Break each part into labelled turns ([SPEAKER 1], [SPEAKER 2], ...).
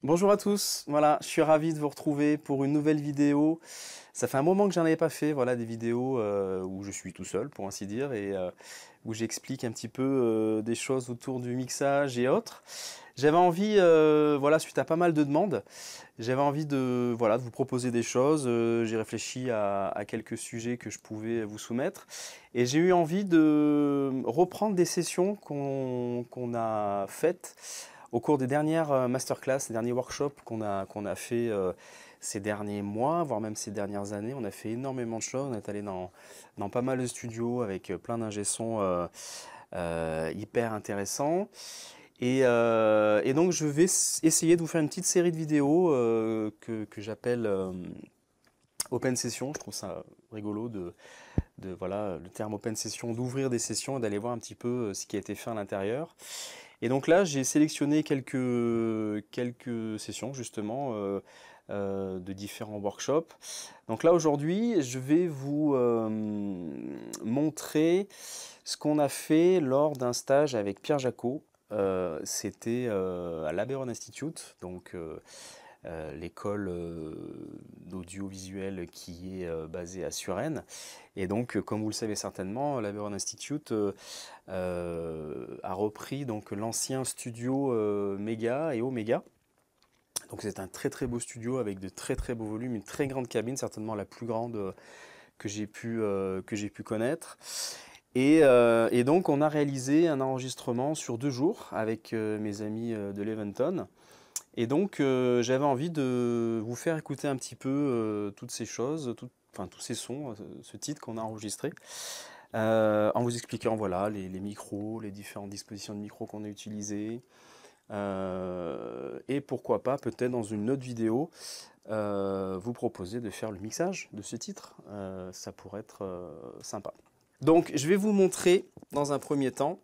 [SPEAKER 1] Bonjour à tous, voilà, je suis ravi de vous retrouver pour une nouvelle vidéo. Ça fait un moment que j'en avais pas fait, voilà, des vidéos où je suis tout seul, pour ainsi dire, et où j'explique un petit peu des choses autour du mixage et autres. J'avais envie, voilà, suite à pas mal de demandes, j'avais envie de, voilà, de vous proposer des choses. J'ai réfléchi à quelques sujets que je pouvais vous soumettre, et j'ai eu envie de reprendre des sessions qu'on a faites au cours des dernières masterclass, des derniers workshops qu'on a fait ces derniers mois, voire même ces dernières années. On a fait énormément de choses. On est allé dans pas mal de studios avec plein d'ingé sons hyper intéressants. Et donc je vais essayer de vous faire une petite série de vidéos que j'appelle Open Session. Je trouve ça rigolo voilà, le terme Open Session, d'ouvrir des sessions et d'aller voir un petit peu ce qui a été fait à l'intérieur. Et donc là, j'ai sélectionné quelques sessions justement de différents workshops. Donc là, aujourd'hui, je vais vous montrer ce qu'on a fait lors d'un stage avec Pierre Jacot. C'était à l'Aberon Institute, donc l'école d'audiovisuel qui est basée à Suresnes. Et donc, comme vous le savez certainement, l'Aberon Institute a repris donc l'ancien studio Méga et Omega. Donc c'est un très très beau studio avec de très très beaux volumes, une très grande cabine, certainement la plus grande que j'ai pu connaître. Et donc on a réalisé un enregistrement sur 2 jours avec mes amis de Leventon. Et donc j'avais envie de vous faire écouter un petit peu toutes ces choses, enfin tous ces sons, ce titre qu'on a enregistré. En vous expliquant voilà, les micros, les différentes dispositions de micros qu'on a utilisées. Et pourquoi pas, peut-être dans une autre vidéo, vous proposer de faire le mixage de ce titre. Ça pourrait être sympa. Donc je vais vous montrer dans un premier temps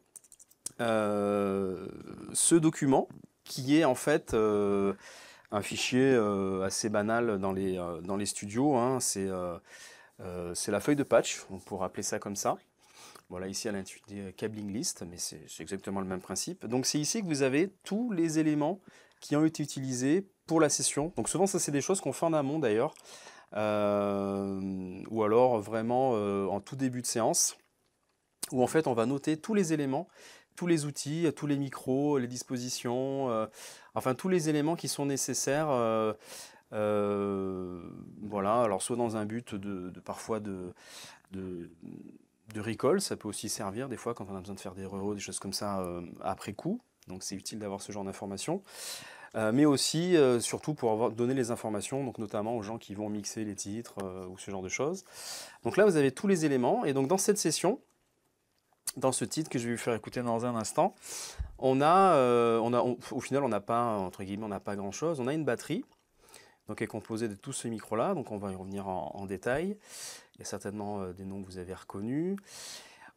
[SPEAKER 1] ce document qui est en fait un fichier assez banal dans les studios. Hein. C'est la feuille de patch, on pourrait appeler ça comme ça. Voilà, ici elle a intitulé Cabling List, mais c'est exactement le même principe. Donc c'est ici que vous avez tous les éléments qui ont été utilisés pour la session. Donc souvent ça c'est des choses qu'on fait en amont d'ailleurs, ou alors vraiment en tout début de séance, où en fait on va noter tous les éléments, tous les outils, tous les micros, les dispositions, enfin tous les éléments qui sont nécessaires. Voilà, alors soit dans un but parfois de, de recall, ça peut aussi servir des fois quand on a besoin de faire des reviews, des choses comme ça après coup. Donc c'est utile d'avoir ce genre d'informations. Mais aussi, surtout pour donner les informations, donc notamment aux gens qui vont mixer les titres ou ce genre de choses. Donc là, vous avez tous les éléments. Et donc dans cette session, dans ce titre que je vais vous faire écouter dans un instant, au final, on n'a pas, entre guillemets, on n'a pas grand-chose. On a une batterie, donc elle est composée de tous ces micros-là. Donc on va y revenir en détail. Il y a certainement des noms que vous avez reconnus.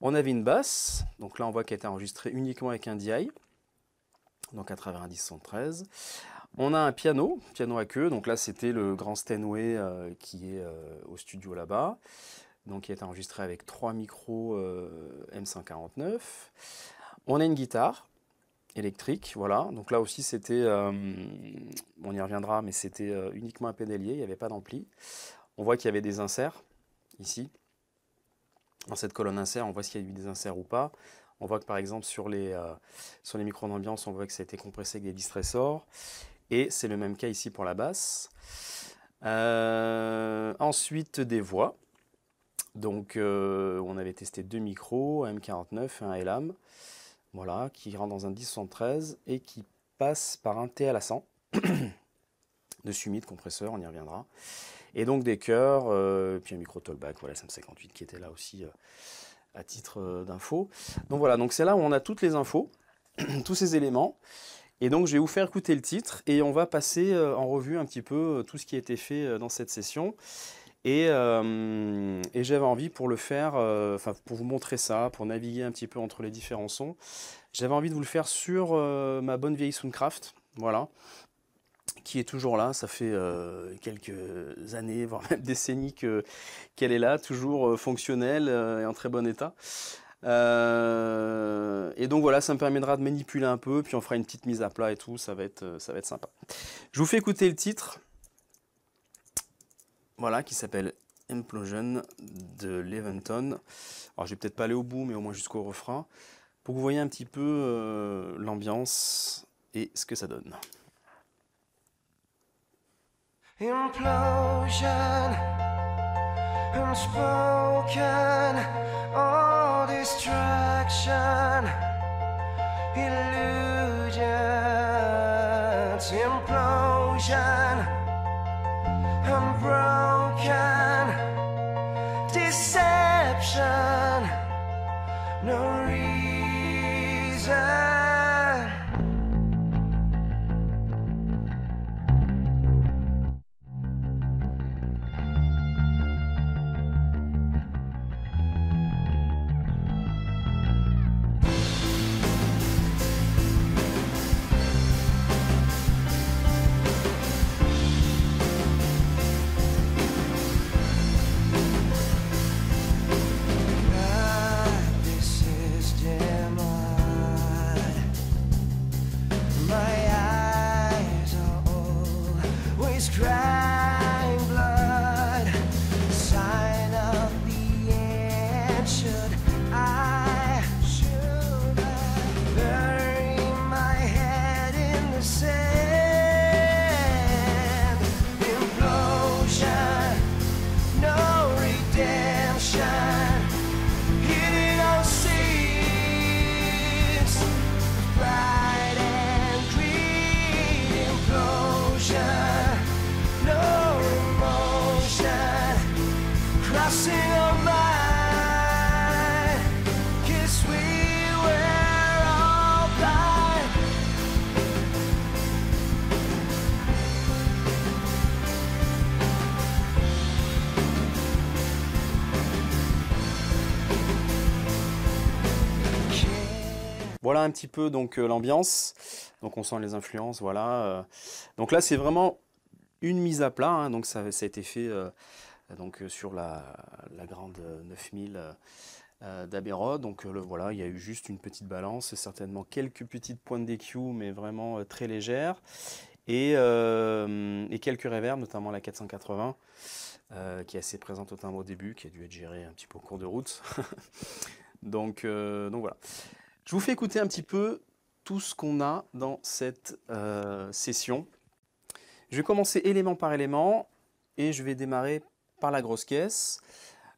[SPEAKER 1] On avait une basse, donc là on voit qu'elle a été enregistrée uniquement avec un DI, donc à travers un 10-113. On a un piano à queue, donc là c'était le grand Steinway qui est au studio là-bas, donc qui a été enregistré avec 3 micros M149. On a une guitare électrique, voilà, donc là aussi c'était, on y reviendra, mais c'était uniquement un pédalier, il n'y avait pas d'ampli. On voit qu'il y avait des inserts ici. Dans cette colonne insert, on voit s'il y a eu des inserts ou pas. On voit que par exemple sur les micros d'ambiance, on voit que ça a été compressé avec des distressors. Et c'est le même cas ici pour la basse. Ensuite, des voix. Donc on avait testé 2 micros, un M49 et un LAM. Voilà, qui rentrent dans un 1073 et qui passent par un TL-100 de Summit compresseur, on y reviendra. Et donc des chœurs, puis un micro Tollback, voilà, SM58 qui était là aussi à titre d'info. Donc voilà, donc c'est là où on a toutes les infos, tous ces éléments. Et donc je vais vous faire écouter le titre et on va passer en revue un petit peu tout ce qui a été fait dans cette session. Et j'avais envie pour le faire, enfin pour vous montrer ça, pour naviguer un petit peu entre les différents sons, j'avais envie de vous le faire sur ma bonne vieille Soundcraft, voilà, qui est toujours là. Ça fait quelques années, voire même décennies qu'elle est là, toujours fonctionnelle et en très bon état. Et donc voilà, ça me permettra de manipuler un peu, puis on fera une petite mise à plat et tout, ça va être sympa. Je vous fais écouter le titre, voilà, qui s'appelle Implosion de Leventon. Alors je vais peut-être pas aller au bout, mais au moins jusqu'au refrain, pour que vous voyez un petit peu l'ambiance et ce que ça donne.
[SPEAKER 2] Implosion, unspoken, all distraction, illusions, implosion, unbroken, deception, no reason. Crying blood, sign of the end. Should I bury my head in the sand? Implosion, no redemption, hitting on seas, pride and greed. Implosion, no emotion, crossing our mind, 'cause we were all blind.
[SPEAKER 1] Voilà un petit peu donc l'ambiance, donc on sent les influences, voilà. Donc là c'est vraiment une mise à plat, hein, donc ça a été fait donc, sur la grande 9000 d'Abbey Road. Donc voilà, il y a eu juste une petite balance, certainement quelques petites pointes d'EQ, mais vraiment très légères, et quelques reverbs, notamment la 480, qui est assez présente au timbre au début, qui a dû être gérée un petit peu au cours de route. donc voilà. Je vous fais écouter un petit peu tout ce qu'on a dans cette session. Je vais commencer élément par élément et je vais démarrer par la grosse caisse.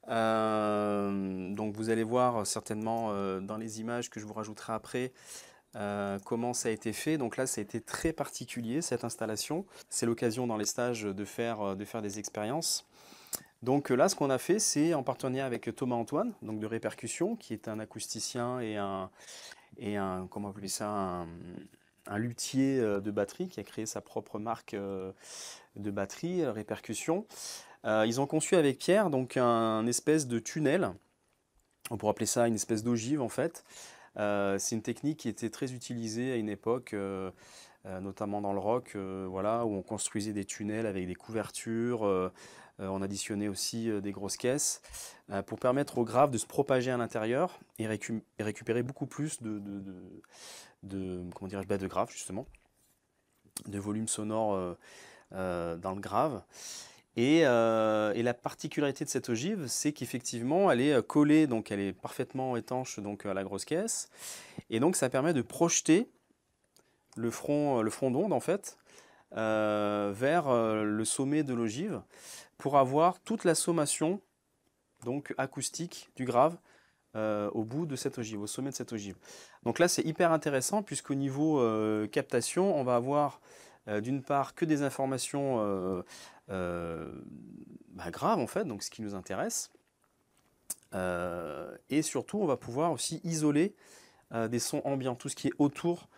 [SPEAKER 1] Donc vous allez voir certainement dans les images que je vous rajouterai après comment ça a été fait. Donc là ça a été très particulier cette installation. C'est l'occasion dans les stages de faire des expériences. Donc là ce qu'on a fait, c'est en partenariat avec Thomas Antoine, donc de Répercussion, qui est un acousticien et un comment appeler ça, un luthier de batterie qui a créé sa propre marque de batterie, Répercussion. Ils ont conçu avec Pierre donc un espèce de tunnel, on pourrait appeler ça une espèce d'ogive en fait. C'est une technique qui était très utilisée à une époque, notamment dans le rock, voilà, où on construisait des tunnels avec des couvertures, on additionnait aussi des grosses caisses pour permettre au grave de se propager à l'intérieur et récupérer beaucoup plus comment dirais-je, de grave justement, de volume sonore dans le grave. Et la particularité de cette ogive, c'est qu'effectivement elle est collée, donc elle est parfaitement étanche donc à la grosse caisse, et donc ça permet de projeter le front d'onde en fait vers le sommet de l'ogive pour avoir toute la sommation donc acoustique du grave au bout de cette ogive, au sommet de cette ogive. Donc là c'est hyper intéressant puisqu'au niveau captation, on va avoir d'une part que des informations graves en fait, donc ce qui nous intéresse, et surtout on va pouvoir aussi isoler des sons ambiants, tout ce qui est autour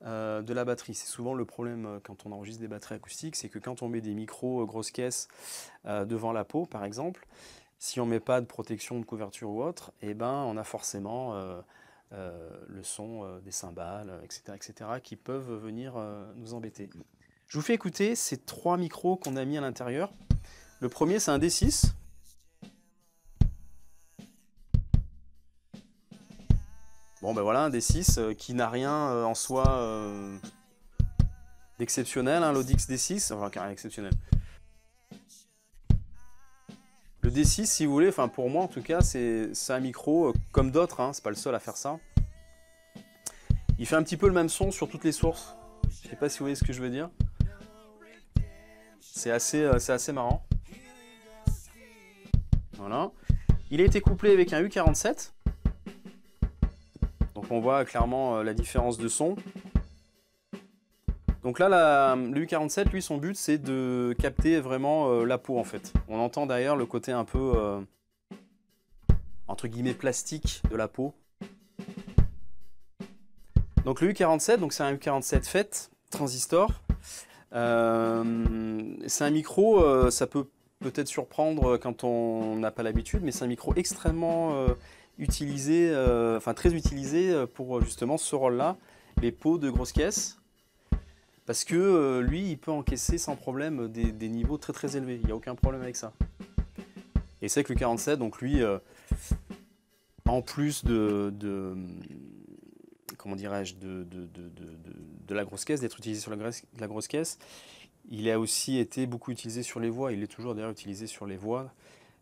[SPEAKER 1] de la batterie. C'est souvent le problème quand on enregistre des batteries acoustiques, c'est que quand on met des micros grosses caisses devant la peau par exemple, si on ne met pas de protection de couverture ou autre, eh ben, on a forcément le son des cymbales, etc., qui peuvent venir nous embêter. Je vous fais écouter ces trois micros qu'on a mis à l'intérieur. Le premier, c'est un D6. Bon ben voilà, un D6 qui n'a rien en soi d'exceptionnel, hein, l'Audix D6, enfin rien exceptionnel. Le D6, si vous voulez, enfin pour moi en tout cas, c'est un micro comme d'autres, hein, c'est pas le seul à faire ça. Il fait un petit peu le même son sur toutes les sources. Je sais pas si vous voyez ce que je veux dire. C'est assez marrant. Voilà. Il a été couplé avec un U47. Donc on voit clairement la différence de son. Donc là, le U47, lui, son but, c'est de capter vraiment la peau, en fait. On entend derrière le côté un peu, entre guillemets, plastique de la peau. Donc le U47, donc c'est un U47 FET, transistor. C'est un micro, ça peut peut-être surprendre quand on n'a pas l'habitude, mais c'est un micro extrêmement utilisé, enfin très utilisé pour justement ce rôle-là, les pots de grosse caisse. Parce que lui, il peut encaisser sans problème des niveaux très très élevés. Il n'y a aucun problème avec ça. Et c'est que le 47, donc lui, en plus comment dirais-je, de la grosse caisse, d'être utilisé sur la grosse caisse, il a aussi été beaucoup utilisé sur les voix. Il est toujours d'ailleurs utilisé sur les voix,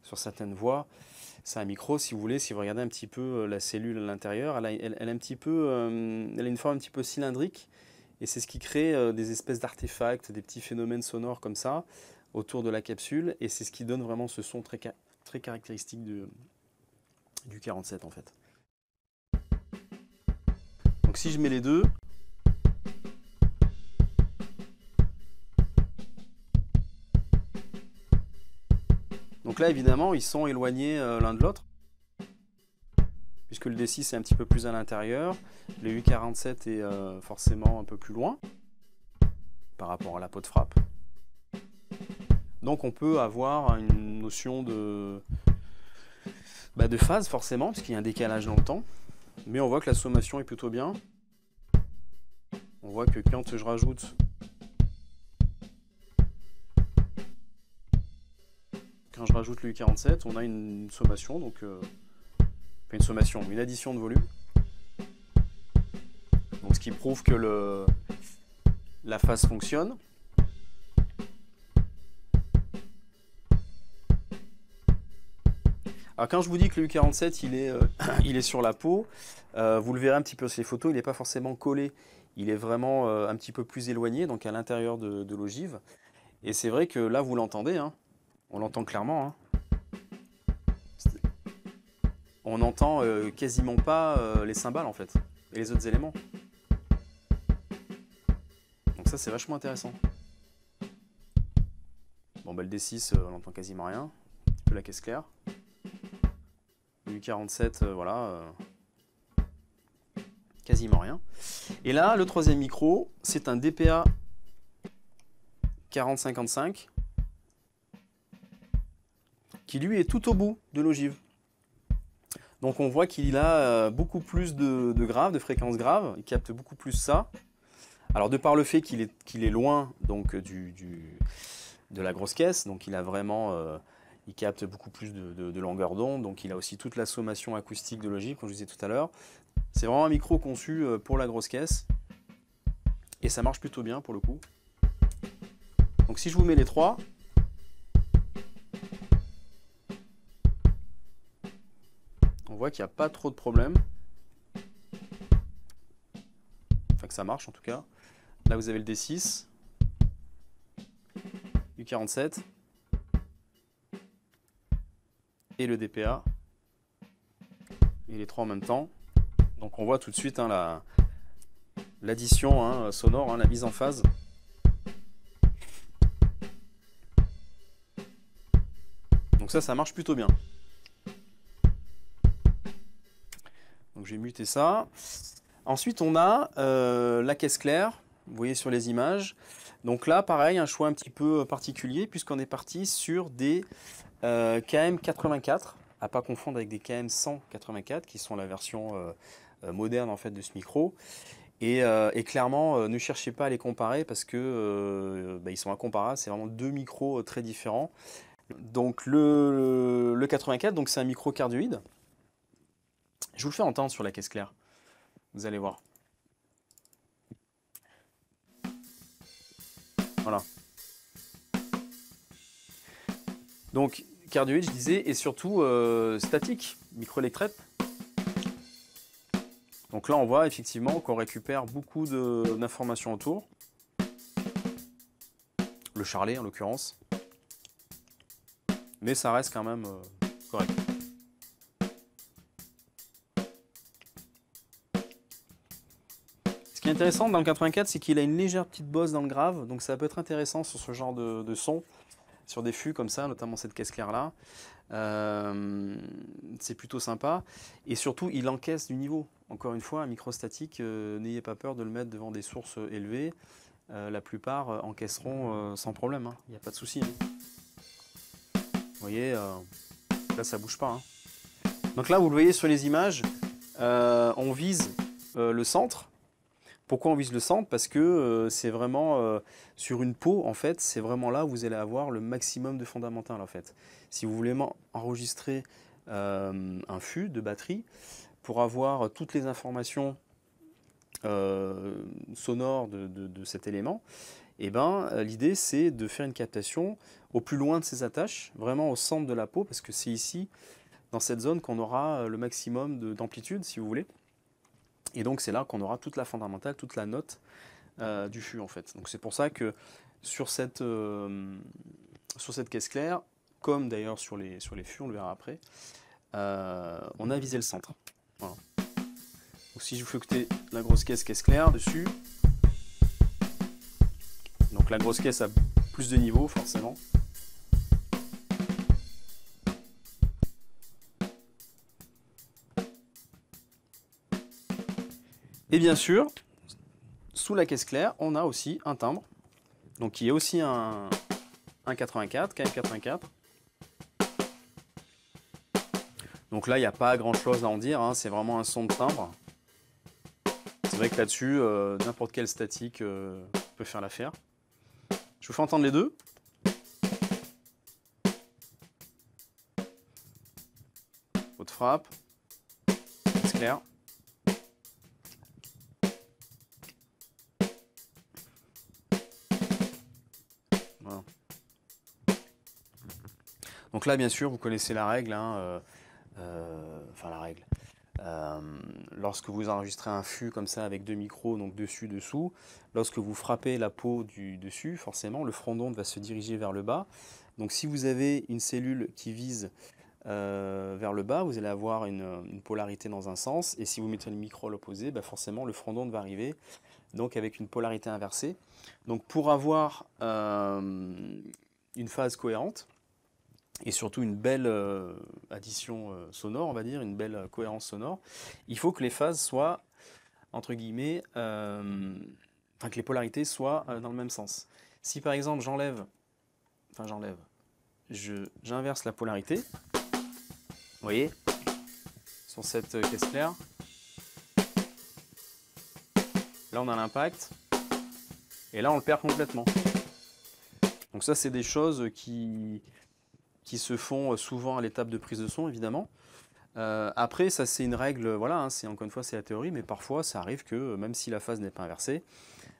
[SPEAKER 1] sur certaines voix. C'est un micro, si vous voulez, si vous regardez un petit peu la cellule à l'intérieur, elle a une forme un petit peu cylindrique. Et c'est ce qui crée des espèces d'artefacts, des petits phénomènes sonores comme ça, autour de la capsule. Et c'est ce qui donne vraiment ce son très caractéristique du 47 en fait. Donc si je mets les deux, donc là évidemment ils sont éloignés l'un de l'autre, puisque le D6 est un petit peu plus à l'intérieur, le U47 est forcément un peu plus loin par rapport à la peau de frappe. Donc on peut avoir une notion de phase forcément, puisqu'il y a un décalage dans le temps, mais on voit que la sommation est plutôt bien. On voit que quand je rajoute le U47, on a une sommation, donc une addition de volume. Donc ce qui prouve que la phase fonctionne. Alors quand je vous dis que le U47 il est sur la peau, vous le verrez un petit peu sur les photos, il n'est pas forcément collé, il est vraiment un petit peu plus éloigné, donc à l'intérieur de l'ogive. Et c'est vrai que là vous l'entendez, hein, on l'entend clairement. Hein. On n'entend quasiment pas les cymbales en fait, et les autres éléments. Donc ça c'est vachement intéressant. Bon bah le D6 on n'entend quasiment rien, un petit peu la caisse claire. Le U47 voilà, quasiment rien. Et là le troisième micro c'est un DPA 4055 qui lui est tout au bout de l'ogive. Donc on voit qu'il a beaucoup plus de graves, de fréquences graves, il capte beaucoup plus ça. Alors de par le fait qu'il est loin donc, de la grosse caisse, donc il a vraiment, il capte beaucoup plus de longueur d'onde, donc il a aussi toute la sommation acoustique de l'ogive, comme je disais tout à l'heure. C'est vraiment un micro conçu pour la grosse caisse, et ça marche plutôt bien pour le coup. Donc si je vous mets les trois, on voit qu'il n'y a pas trop de problème. Enfin que ça marche en tout cas. Là vous avez le D6, U47 et le DPA. Et les trois en même temps. Donc on voit tout de suite hein, l'addition hein, sonore, hein, la mise en phase. Donc ça marche plutôt bien. Donc je vais muter ça. Ensuite on a la caisse claire, vous voyez sur les images. Donc là pareil, un choix un petit peu particulier puisqu'on est parti sur des KM84, à pas confondre avec des KM184 qui sont la version moderne en fait de ce micro. Et clairement ne cherchez pas à les comparer parce que ils sont incomparables, c'est vraiment deux micros très différents. Donc le 84, donc c'est un micro cardioïde. Je vous le fais entendre sur la caisse claire. Vous allez voir. Voilà. Donc, cardioïde, je disais, et surtout statique, microélectrette. Donc là, on voit effectivement qu'on récupère beaucoup d'informations autour. Le charlet, en l'occurrence. Mais ça reste quand même correct. Ce qui est intéressant dans le 84, c'est qu'il a une légère petite bosse dans le grave. Donc ça peut être intéressant sur ce genre de son. Sur des fûts comme ça, notamment cette caisse claire là. C'est plutôt sympa. Et surtout, il encaisse du niveau. Encore une fois, un micro statique, n'ayez pas peur de le mettre devant des sources élevées. La plupart encaisseront sans problème. Hein. Il n'y a pas de souci. Hein. Vous voyez, là ça bouge pas. Hein. Donc là, vous le voyez sur les images, on vise le centre. Pourquoi on vise le centre? Parce que c'est vraiment sur une peau, en fait, c'est vraiment là où vous allez avoir le maximum de fondamental, en fait. Si vous voulez enregistrer un fût de batterie, pour avoir toutes les informations sonores de cet élément, eh ben, l'idée c'est de faire une captation au plus loin de ses attaches, vraiment au centre de la peau, parce que c'est ici, dans cette zone, qu'on aura le maximum d'amplitude, si vous voulez. Et donc c'est là qu'on aura toute la fondamentale, toute la note du fût en fait. Donc c'est pour ça que sur cette caisse claire, comme d'ailleurs sur les fûts, on le verra après, on a visé le centre. Voilà. Donc si je fais écouter la grosse caisse claire dessus, donc la grosse caisse a plus de niveau forcément. Et bien sûr, sous la caisse claire, on a aussi un timbre, donc qui est aussi un 84, KM84. Donc là, il n'y a pas grand chose à en dire, hein, c'est vraiment un son de timbre. C'est vrai que là-dessus, n'importe quel statique peut faire l'affaire. Je vous fais entendre les deux. Haute frappe, caisse claire. Voilà. Donc là, bien sûr, vous connaissez la règle, hein, enfin la règle. Lorsque vous enregistrez un fût comme ça avec deux micros, donc dessus, dessous, lorsque vous frappez la peau du dessus, forcément, le front d'onde va se diriger vers le bas. Donc si vous avez une cellule qui vise vers le bas, vous allez avoir une polarité dans un sens, et si vous mettez le micro à l'opposé, bah forcément le front d'onde va arriver, donc avec une polarité inversée. Donc pour avoir une phase cohérente, et surtout une belle addition sonore, on va dire, une belle cohérence sonore, il faut que les phases soient, entre guillemets, enfin que les polarités soient dans le même sens. Si par exemple j'inverse la polarité, vous voyez, sur cette caisse claire, là on a l'impact, et là on le perd complètement. Donc ça c'est des choses qui se font souvent à l'étape de prise de son, évidemment. Après, ça c'est une règle, voilà, hein, encore une fois c'est la théorie, mais parfois ça arrive que même si la phase n'est pas inversée,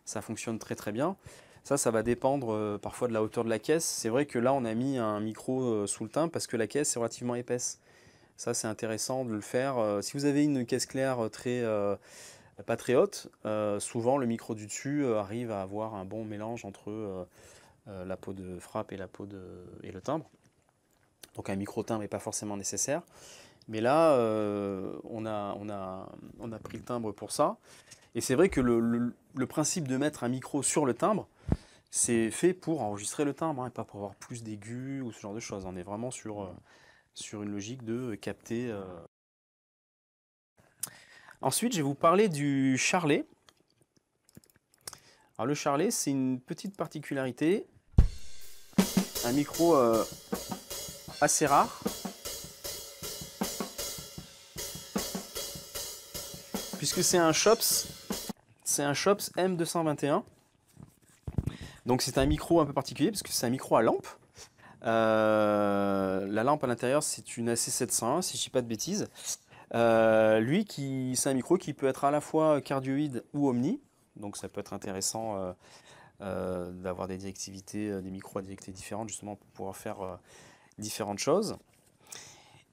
[SPEAKER 1] ça fonctionne très très bien. Ça va dépendre parfois de la hauteur de la caisse. C'est vrai que là on a mis un micro sous le timbre parce que la caisse est relativement épaisse. Ça c'est intéressant de le faire. Si vous avez une caisse claire pas très haute, souvent le micro du dessus arrive à avoir un bon mélange entre la peau de frappe et et le timbre. Donc un micro-timbre n'est pas forcément nécessaire. Mais là, on a pris le timbre pour ça. Et c'est vrai que le principe de mettre un micro sur le timbre, c'est fait pour enregistrer le timbre, hein, et pas pour avoir plus d'aigus ou ce genre de choses. On est vraiment sur une logique de capter. Ensuite, je vais vous parler du charlet. Alors le charlet, c'est une petite particularité. Un micro assez rare, puisque c'est un Schoeps M221. Donc c'est un micro un peu particulier parce que c'est un micro à lampe. La lampe à l'intérieur c'est une AC701 si je ne dis pas de bêtises. Lui, c'est un micro qui peut être à la fois cardioïde ou omni, donc ça peut être intéressant d'avoir des directivités, des micros à directivité différentes, justement pour pouvoir faire différentes choses.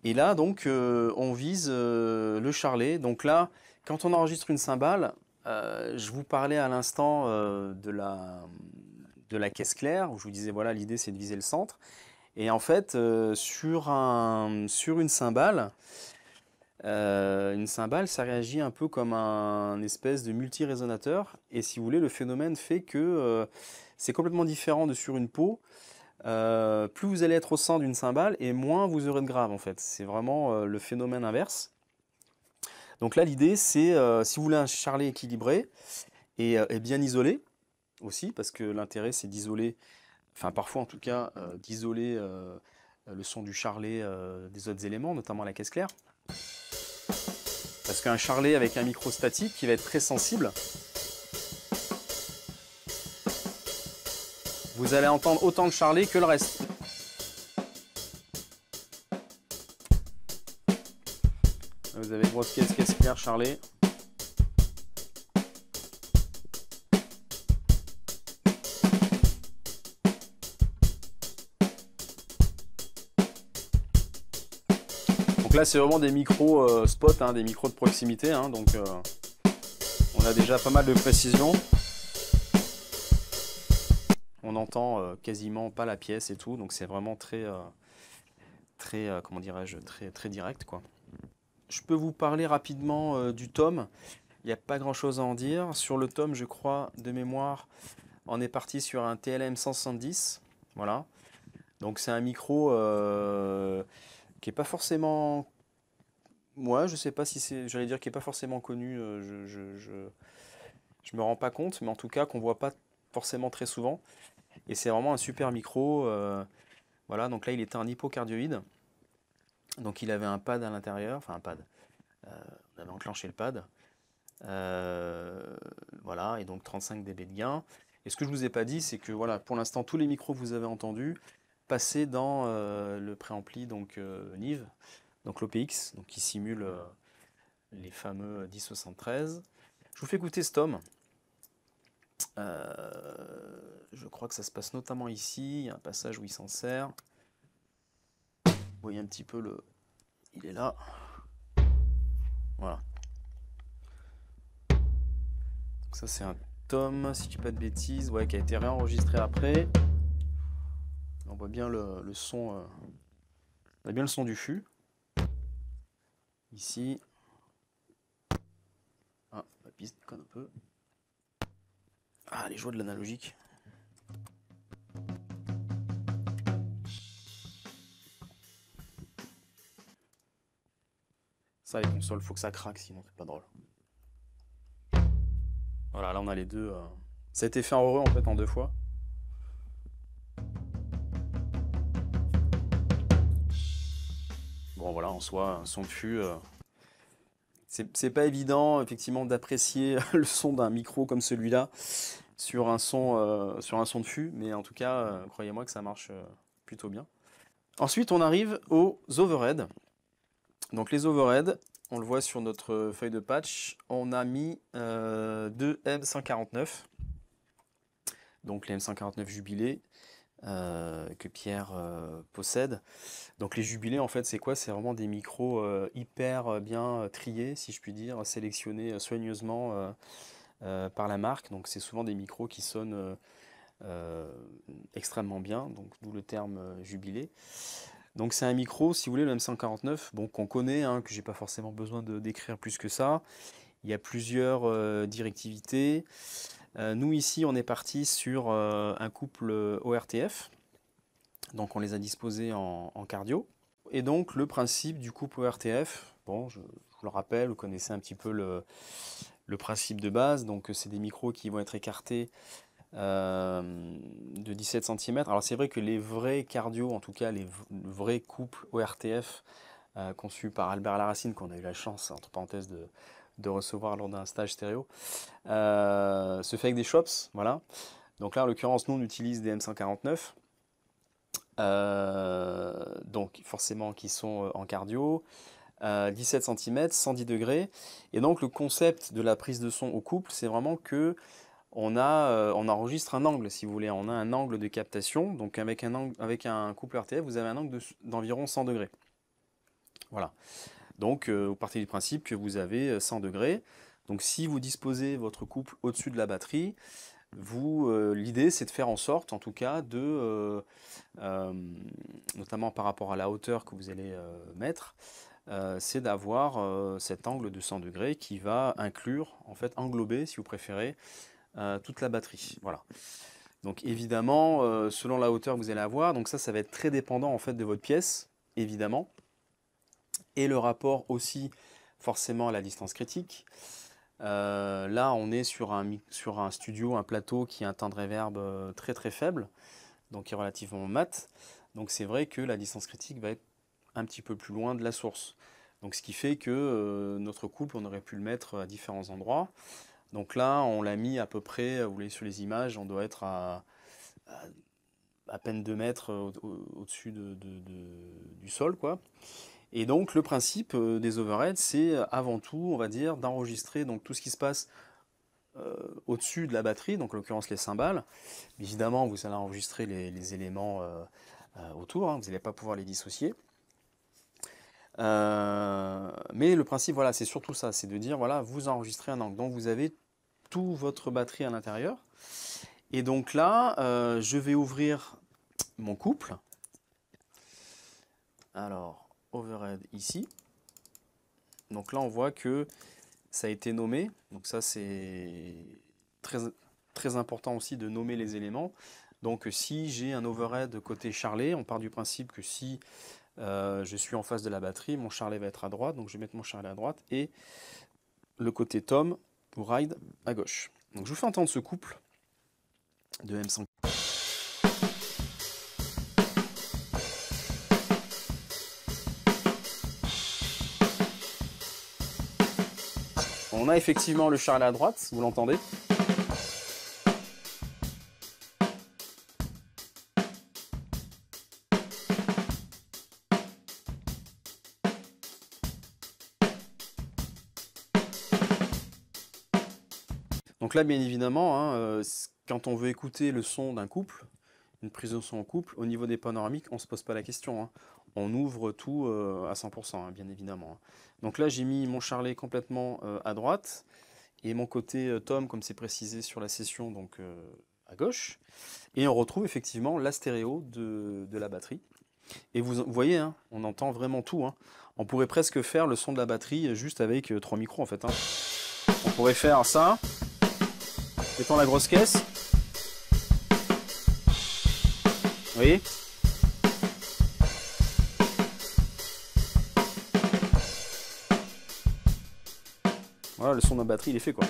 [SPEAKER 1] Et là, donc, on vise le charlet. Donc là, quand on enregistre une cymbale, je vous parlais à l'instant de la caisse claire, où je vous disais, voilà, l'idée c'est de viser le centre. Et en fait, sur une cymbale, ça réagit un peu comme un espèce de multi-résonateur. Et si vous voulez, le phénomène fait que c'est complètement différent de sur une peau. Plus vous allez être au centre d'une cymbale et moins vous aurez de grave en fait. C'est vraiment le phénomène inverse. Donc là, l'idée, c'est si vous voulez un charlet équilibré et bien isolé aussi, parce que l'intérêt, c'est d'isoler, enfin parfois en tout cas, d'isoler le son du charlet des autres éléments, notamment la caisse claire. Parce qu'un charlet avec un micro statique qui va être très sensible, vous allez entendre autant de charlet que le reste. Vous avez grosse caisse claire, charlet. Donc là, c'est vraiment des micros spot, hein, des micros de proximité. Hein, donc on a déjà pas mal de précision. On entend quasiment pas la pièce et tout, donc c'est vraiment très, comment dirais-je, très direct, quoi. Je peux vous parler rapidement du tome. Il n'y a pas grand-chose à en dire. Sur le tome, je crois, de mémoire, on est parti sur un TLM 170. Voilà. Donc c'est un micro qui est pas forcément... Moi, je sais pas si c'est... J'allais dire qui est pas forcément connu. Je me rends pas compte, mais en tout cas qu'on voit pas forcément très souvent. Et c'est vraiment un super micro. Voilà, donc là, il était un hypocardioïde. Donc il avait un pad à l'intérieur, enfin un pad. On avait enclenché le pad. Voilà, et donc 35 dB de gain. Et ce que je vous ai pas dit, c'est que voilà, pour l'instant, tous les micros que vous avez entendus passaient dans le préampli donc Nive, donc l'OPX, donc qui simule les fameux 1073. Je vous fais écouter ce tome. Je crois que ça se passe notamment ici. Il y a un passage où il s'en sert. Vous voyez un petit peu le... Il est là. Voilà. Donc ça c'est un tome, si je dis pas de bêtises, ouais, qui a été réenregistré après. On voit bien le son. On a bien le son du fût. Ici. Ah, la piste déconne un peu. Ah, les joies de l'analogique. Ça, les consoles, faut que ça craque, sinon c'est pas drôle. Voilà, là on a les deux. Ça a été fait en heureux en fait en 2 fois. Bon voilà, en soi, un son de fût. C'est pas évident effectivement d'apprécier le son d'un micro comme celui-là sur un son de fût, mais en tout cas, croyez-moi que ça marche plutôt bien. Ensuite, on arrive aux overheads. Donc les overheads, on le voit sur notre feuille de patch, on a mis 2 M149. Donc les M149 jubilés que Pierre possède. Donc les jubilés, en fait, c'est quoi? C'est vraiment des micros hyper bien triés, si je puis dire, sélectionnés soigneusement par la marque. Donc c'est souvent des micros qui sonnent extrêmement bien, donc d'où le terme jubilé. Donc c'est un micro, si vous voulez, le M149, bon, qu'on connaît, hein, que j'ai pas forcément besoin de décrire plus que ça. Il y a plusieurs directivités. Nous ici, on est parti sur un couple ORTF. Donc on les a disposés en cardio. Et donc le principe du couple ORTF, bon, je vous le rappelle, vous connaissez un petit peu le principe de base. Donc c'est des micros qui vont être écartés de 17 cm. Alors c'est vrai que les vrais cardio, en tout cas les vrais couples ORTF conçus par Albert Larracine, qu'on a eu la chance, entre parenthèses, de recevoir lors d'un stage stéréo, se fait avec des Schoeps, voilà. Donc là, en l'occurrence, nous, on utilise des M149, donc forcément qui sont en cardio. 17 cm, 110 degrés. Et donc le concept de la prise de son au couple, c'est vraiment que on enregistre un angle, si vous voulez. On a un angle de captation. Donc avec un couple RTF, vous avez un angle d'environ 100 degrés. Voilà. Donc vous partez du principe que vous avez 100 degrés. Donc si vous disposez votre couple au-dessus de la batterie, l'idée c'est de faire en sorte, en tout cas, notamment par rapport à la hauteur que vous allez mettre, c'est d'avoir cet angle de 100 degrés qui va inclure, en fait, englober, si vous préférez, toute la batterie. Voilà. Donc évidemment, selon la hauteur que vous allez avoir, donc ça va être très dépendant en fait de votre pièce, évidemment, et le rapport aussi forcément à la distance critique. Là, on est sur un studio, un plateau qui a un temps de réverb très très faible, donc qui est relativement mat. Donc c'est vrai que la distance critique va être un petit peu plus loin de la source. Donc ce qui fait que notre couple, on aurait pu le mettre à différents endroits. Donc là, on l'a mis à peu près, vous voyez sur les images, on doit être à peine 2 mètres au-dessus du sol, quoi. Et donc le principe des overheads, c'est avant tout, on va dire, d'enregistrer donc tout ce qui se passe au-dessus de la batterie, donc en l'occurrence les cymbales. Évidemment, vous allez enregistrer les éléments autour, hein, vous n'allez pas pouvoir les dissocier. Mais le principe, voilà, c'est surtout ça, c'est de dire, voilà, vous enregistrez un angle. Donc vous avez toute votre batterie à l'intérieur. Et donc là, je vais ouvrir mon couple. Alors, overhead ici. Donc là, on voit que ça a été nommé. Donc ça, c'est très, très important aussi de nommer les éléments. Donc si j'ai un overhead côté charlet, on part du principe que si je suis en face de la batterie, mon charlet va être à droite, donc je vais mettre mon charlet à droite, et le côté tom ou ride à gauche. Donc je vous fais entendre ce couple de M100. On a effectivement le charlet à droite, vous l'entendez. Donc là, bien évidemment, hein, quand on veut écouter le son d'un couple, une prise de son en couple, au niveau des panoramiques, on ne se pose pas la question, hein. On ouvre tout à 100%, hein, bien évidemment, hein. Donc là, j'ai mis mon charlet complètement à droite, et mon côté tom, comme c'est précisé sur la session, donc à gauche. Et on retrouve effectivement la stéréo de la batterie. Et vous voyez, hein, on entend vraiment tout, hein. On pourrait presque faire le son de la batterie juste avec 3 micros, en fait, hein. On pourrait faire ça. Mettons la grosse caisse. Vous voyez ? Voilà, le son de la batterie, il est fait, quoi.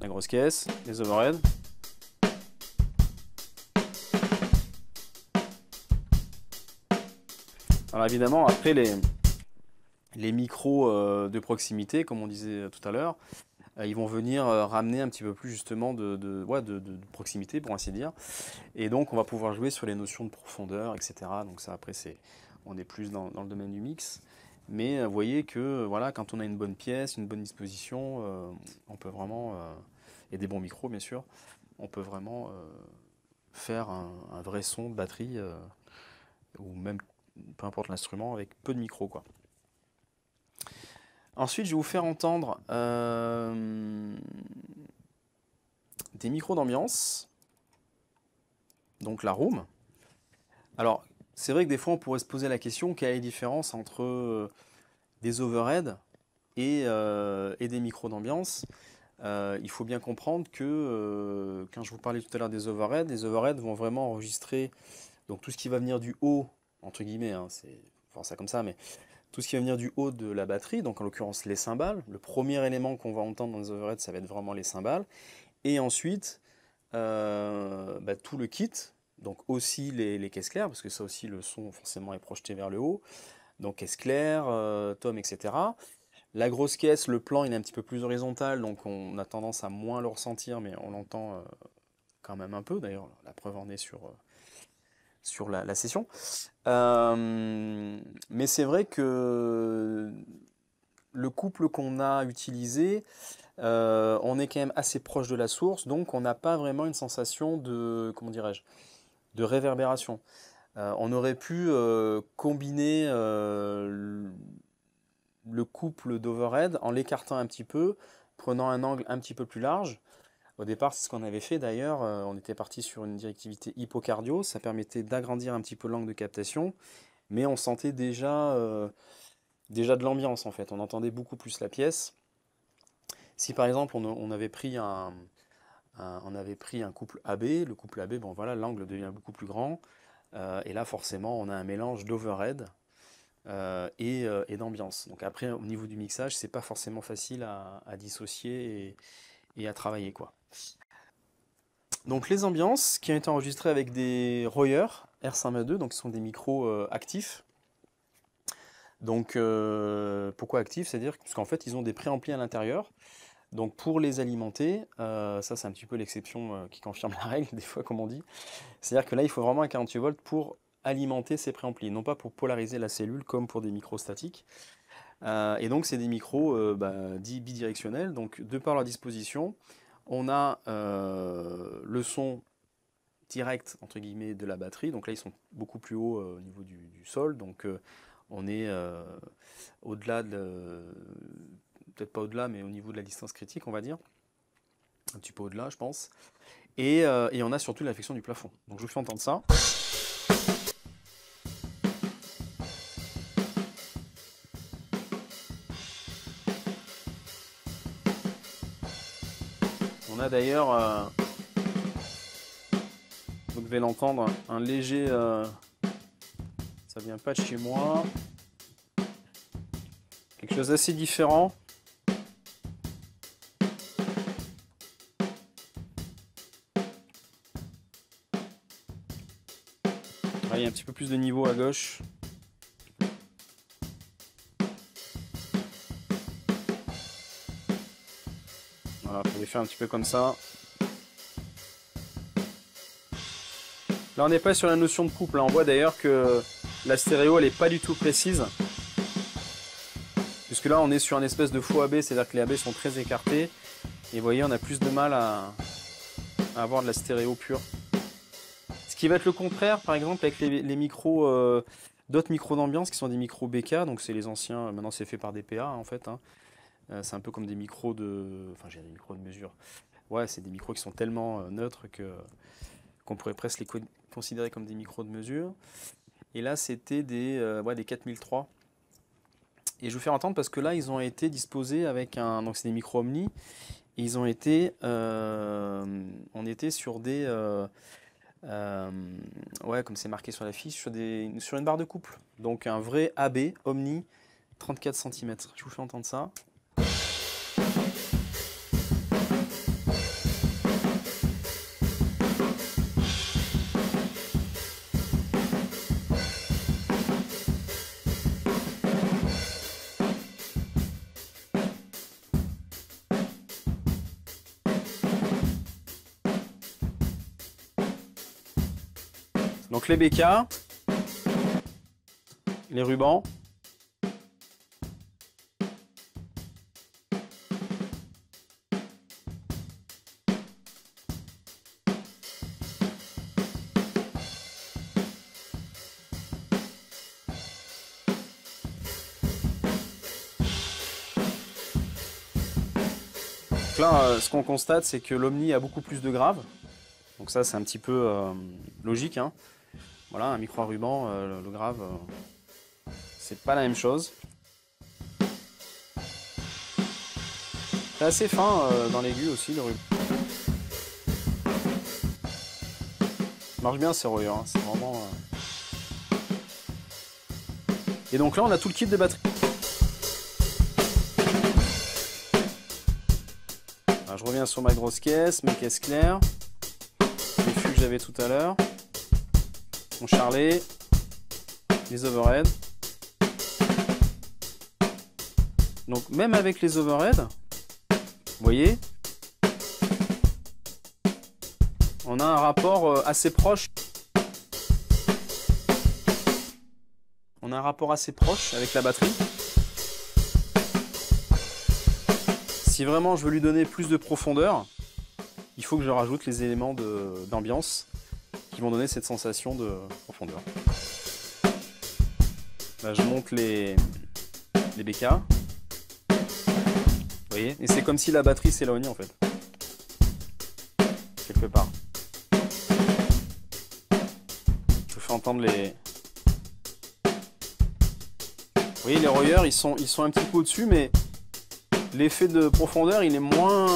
[SPEAKER 1] La grosse caisse, les overheads. Alors évidemment, après les micros de proximité, comme on disait tout à l'heure, ils vont venir ramener un petit peu plus justement de proximité, pour ainsi dire. Et donc on va pouvoir jouer sur les notions de profondeur, etc. Donc ça, après, on est plus dans le domaine du mix. Mais vous voyez que voilà, quand on a une bonne pièce, une bonne disposition, on peut vraiment, et des bons micros bien sûr, on peut vraiment faire un vrai son de batterie, ou même peu importe l'instrument, avec peu de micros, quoi. Ensuite, je vais vous faire entendre des micros d'ambiance, donc la room. Alors, c'est vrai que des fois, on pourrait se poser la question, quelle est la différence entre des overheads et des micros d'ambiance. Il faut bien comprendre que, quand je vous parlais tout à l'heure des overheads vont vraiment enregistrer donc, tout ce qui va venir du haut, entre guillemets, hein, c'est voir ça comme ça, mais tout ce qui va venir du haut de la batterie, donc en l'occurrence les cymbales. Le premier élément qu'on va entendre dans les overheads, ça va être vraiment les cymbales. Et ensuite, tout le kit, donc aussi les caisses claires, parce que ça aussi le son forcément est projeté vers le haut. Donc caisse claire, tom, etc. La grosse caisse, le plan il est un petit peu plus horizontal, donc on a tendance à moins le ressentir, mais on l'entend quand même un peu. D'ailleurs, la preuve en est sur la session. Mais c'est vrai que le couple qu'on a utilisé, on est quand même assez proche de la source, donc on n'a pas vraiment une sensation de, comment dirais-je, de réverbération. On aurait pu combiner le couple d'overhead en l'écartant un petit peu, prenant un angle un petit peu plus large. Au départ, c'est ce qu'on avait fait d'ailleurs. On était parti sur une directivité hypocardio. Ça permettait d'agrandir un petit peu l'angle de captation, mais on sentait déjà de l'ambiance en fait. On entendait beaucoup plus la pièce. Si par exemple on avait pris un couple AB, le couple AB, bon voilà, l'angle devient beaucoup plus grand. Et là forcément on a un mélange d'overhead et d'ambiance. Donc après au niveau du mixage, c'est pas forcément facile à dissocier et à travailler quoi. Donc les ambiances qui ont été enregistrées avec des Royer R522, donc ce sont des micros actifs. Donc pourquoi actifs? C'est-à-dire parce qu'en fait ils ont des préamplis à l'intérieur. Donc pour les alimenter, ça c'est un petit peu l'exception qui confirme la règle, des fois comme on dit. C'est-à-dire que là il faut vraiment un 48 volts pour alimenter ces préamplis, non pas pour polariser la cellule comme pour des micros statiques. Et donc c'est des micros dits bidirectionnels, donc de par leur disposition, on a le son direct entre guillemets de la batterie, donc là ils sont beaucoup plus hauts au niveau du sol, donc on est au-delà de... peut-être pas au-delà, mais au niveau de la distance critique, on va dire. Un petit peu au-delà, je pense. Et on a surtout l'affection du plafond. Donc je vous fais entendre ça. On a d'ailleurs, vous devez l'entendre, un léger... ça vient pas de chez moi. Quelque chose d'assez différent. Il y a un petit peu plus de niveau à gauche. Voilà, on les faire un petit peu comme ça. Là on n'est pas sur la notion de couple, on voit d'ailleurs que la stéréo elle n'est pas du tout précise. Puisque là on est sur un espèce de faux AB, c'est-à-dire que les AB sont très écartés. Et vous voyez on a plus de mal à avoir de la stéréo pure. Ce qui va être le contraire, par exemple, avec les micros, d'autres micros d'ambiance qui sont des micros BK, donc c'est les anciens, maintenant c'est fait par des PA en fait. Hein. C'est un peu comme des micros de. Enfin, j'ai des micros de mesure. Ouais, c'est des micros qui sont tellement neutres qu'on pourrait presque les considérer comme des micros de mesure. Et là, c'était des 4003. Et je vais vous faire entendre parce que là, ils ont été disposés avec un. Donc, c'est des micros Omni. Et ils ont été. On était sur des. Comme c'est marqué sur la fiche, sur une barre de couple. Donc un vrai AB Omni 34 cm. Je vous fais entendre ça. Donc les BK, les rubans, donc là, ce qu'on constate, c'est que l'Omni a beaucoup plus de graves. Donc ça, c'est un petit peu logique. Hein. Voilà, un micro à ruban, le grave, c'est pas la même chose. C'est assez fin dans l'aigu aussi, le ruban. Marche bien ces Royer, hein, c'est vraiment... Et donc là, on a tout le kit de batterie. Alors, je reviens sur ma grosse caisse, mes caisses claires, les fûts que j'avais tout à l'heure. Mon charlet, les overheads. Donc même avec les overheads, vous voyez, on a un rapport assez proche. a un rapport assez proche avec la batterie. Si vraiment je veux lui donner plus de profondeur, il faut que je rajoute les éléments d'ambiance qui vont donner cette sensation de profondeur. Là, je monte les BK. Vous voyez? Et c'est comme si la batterie s'éloignait en fait. Quelque part. Je vous fais entendre les... Vous voyez, les royeurs, ils sont un petit peu au-dessus, mais l'effet de profondeur, il est moins...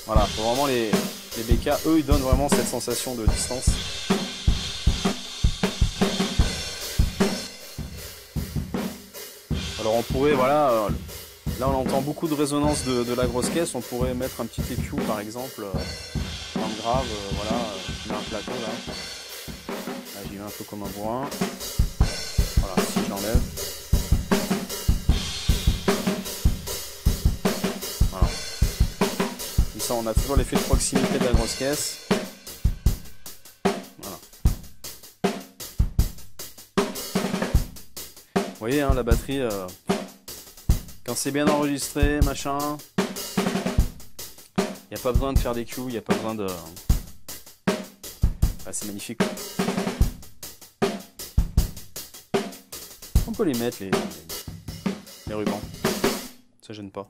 [SPEAKER 1] Voilà, faut vraiment les BK, eux, ils donnent vraiment cette sensation de distance. Alors on pourrait, voilà, là on entend beaucoup de résonance de la grosse caisse, on pourrait mettre un petit EQ par exemple, en grave, voilà, je mets un plateau là. Là j'y vais un peu comme un bourrin. Voilà, si je l'enlève. Voilà. Comme ça on a toujours l'effet de proximité de la grosse caisse. Voilà. Vous voyez, hein, la batterie, quand c'est bien enregistré, machin, il n'y a pas besoin de faire des cues, il n'y a pas besoin de... Ah, c'est magnifique. On peut les mettre, les rubans. Ça gêne pas.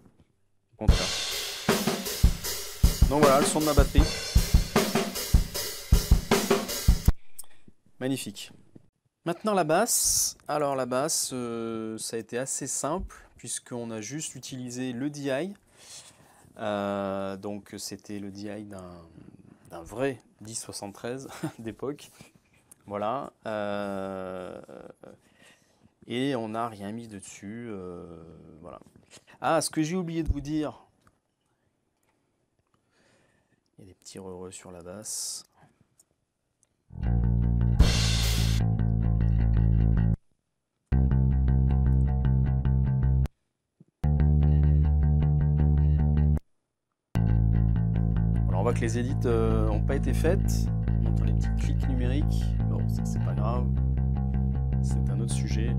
[SPEAKER 1] Au contraire. Donc voilà, le son de ma batterie. Magnifique. Maintenant la basse. Alors la basse, ça a été assez simple puisqu'on a juste utilisé le DI. Donc c'était le DI d'un vrai 1073 d'époque. Voilà. Et on n'a rien mis dessus. Voilà. Ah, ce que j'ai oublié de vous dire. Il y a des petits heureux sur la basse. Alors on voit que les édits n'ont pas été faites. On entend les petits clics numériques. Bon, ça c'est pas grave. C'est un autre sujet.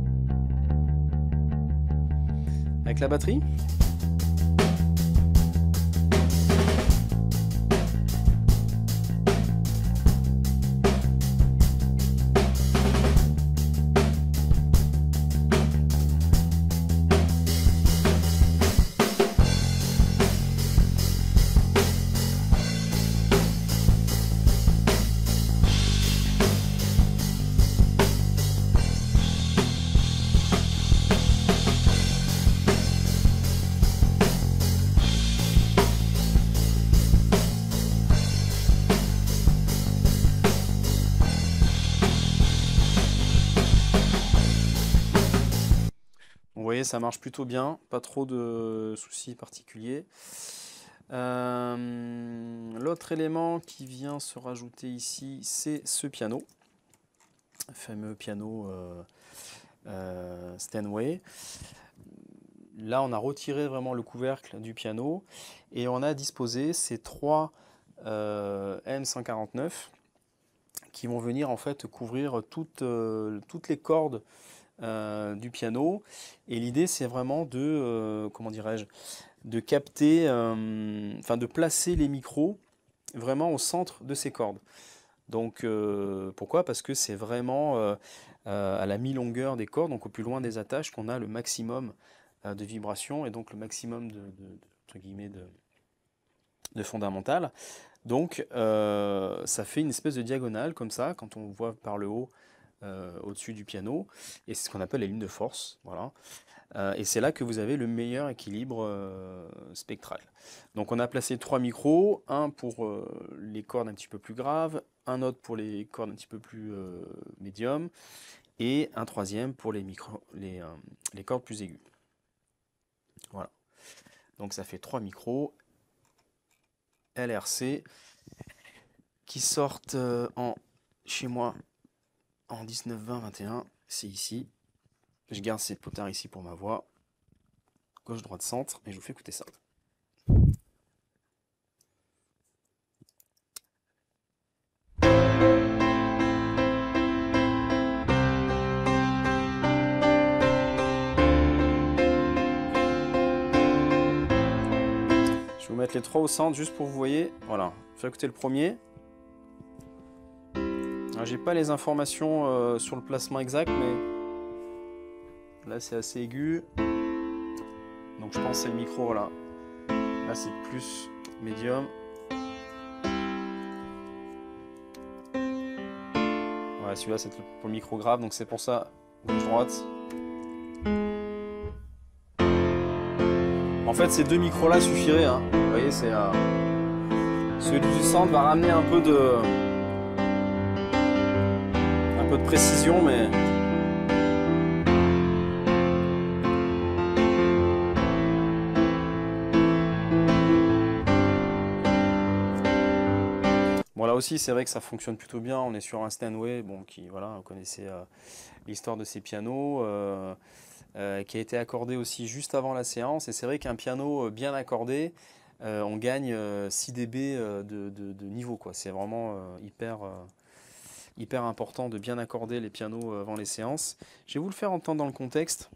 [SPEAKER 1] Avec la batterie. Vous voyez, ça marche plutôt bien, pas trop de soucis particuliers. L'autre élément qui vient se rajouter ici, c'est ce piano, le fameux piano Steinway. Là, on a retiré vraiment le couvercle du piano et on a disposé ces trois M149 qui vont venir en fait couvrir toutes les cordes du piano. Et l'idée, c'est vraiment de, comment dirais-je, de capter, enfin de placer les micros vraiment au centre de ces cordes. Donc pourquoi? Parce que c'est vraiment à la mi-longueur des cordes, donc au plus loin des attaches, qu'on a le maximum de vibrations et donc le maximum entre guillemets, de fondamental. Donc ça fait une espèce de diagonale comme ça quand on voit par le haut au-dessus du piano, et c'est ce qu'on appelle les lignes de force. Voilà. Et c'est là que vous avez le meilleur équilibre spectral. Donc on a placé trois micros, un pour les cordes un petit peu plus graves, un autre pour les cordes un petit peu plus médium, et un troisième pour les cordes plus aiguës. Voilà. Donc ça fait trois micros LRC qui sortent chez moi en 19, 20, 21. C'est ici. Je garde ces potards ici pour ma voix. Gauche, droite, centre. Et je vous fais écouter ça. mettre les 3 au centre juste pour que vous voyez. Voilà, je vais écouter le premier. J'ai pas les informations sur le placement exact, mais là c'est assez aigu. Donc je pense que c'est le micro, voilà. Là c'est plus médium. Ouais, celui-là c'est pour le micro grave, donc c'est pour ça, gauche droite. En fait ces deux micros là suffiraient, hein. Vous voyez, c'est celui du centre va ramener un peu de précision, mais bon, là aussi c'est vrai que ça fonctionne plutôt bien. On est sur un Steinway, bon, qui, voilà, vous connaissez l'histoire de ces pianos, qui a été accordé aussi juste avant la séance, et c'est vrai qu'un piano bien accordé, on gagne 6 dB de niveau, quoi. C'est vraiment hyper important de bien accorder les pianos avant les séances. Je vais vous le faire entendre dans le contexte.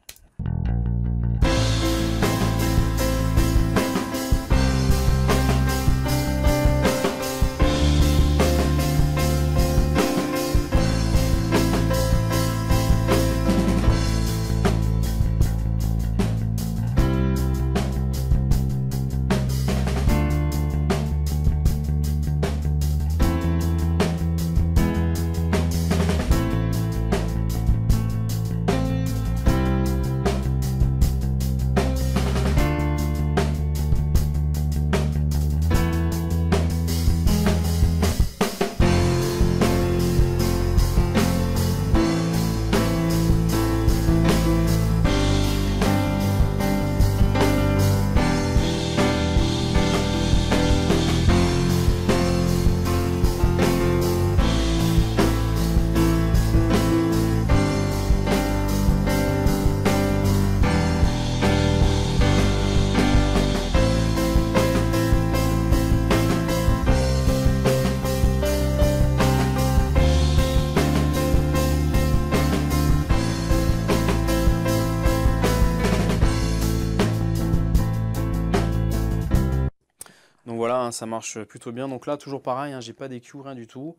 [SPEAKER 1] Donc voilà, hein, ça marche plutôt bien. Donc là, toujours pareil, hein, j'ai pas d'EQ, rien du tout.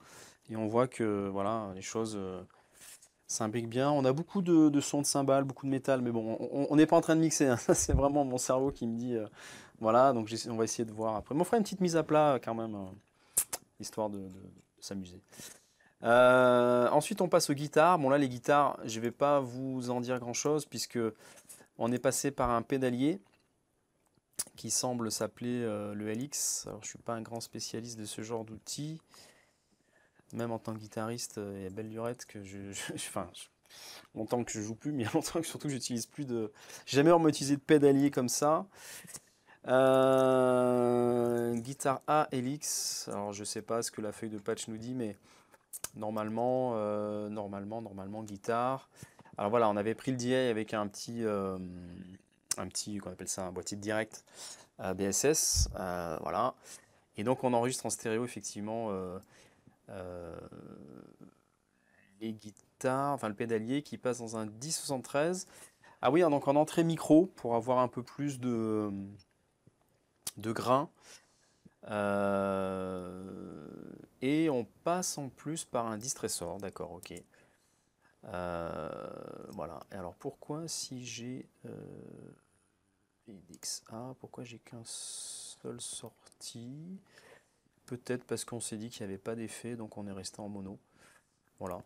[SPEAKER 1] Et on voit que voilà, les choses s'imbriquent bien. On a beaucoup de sons de cymbales, beaucoup de métal, mais bon, on n'est pas en train de mixer, hein. Ça, c'est vraiment mon cerveau qui me dit voilà, donc on va essayer de voir après. Mais on fera une petite mise à plat quand même, histoire de s'amuser. Ensuite, on passe aux guitares. Bon, là, les guitares, je vais pas vous en dire grand chose, puisque on est passé par un pédalier qui semble s'appeler le LX. Alors, je suis pas un grand spécialiste de ce genre d'outils. Même en tant que guitariste, il y a belle lurette que longtemps que je joue plus, mais il y a longtemps que surtout que j'utilise plus de. J'ai jamais vraiment utilisé de pédalier comme ça. Guitare A LX. Alors, je sais pas ce que la feuille de patch nous dit, mais normalement, guitare. Alors voilà, on avait pris le DI avec un petit, qu'on appelle ça un boîtier de direct BSS, voilà. Et donc on enregistre en stéréo effectivement les guitares, enfin le pédalier qui passe dans un 1073. Ah oui, donc en entrée micro pour avoir un peu plus de grain. Et on passe en plus par un distressor, d'accord, ok. Voilà. Et alors pourquoi si j'ai LXA, pourquoi j'ai qu'un seul sorti? Peut-être parce qu'on s'est dit qu'il n'y avait pas d'effet, donc on est resté en mono. Voilà.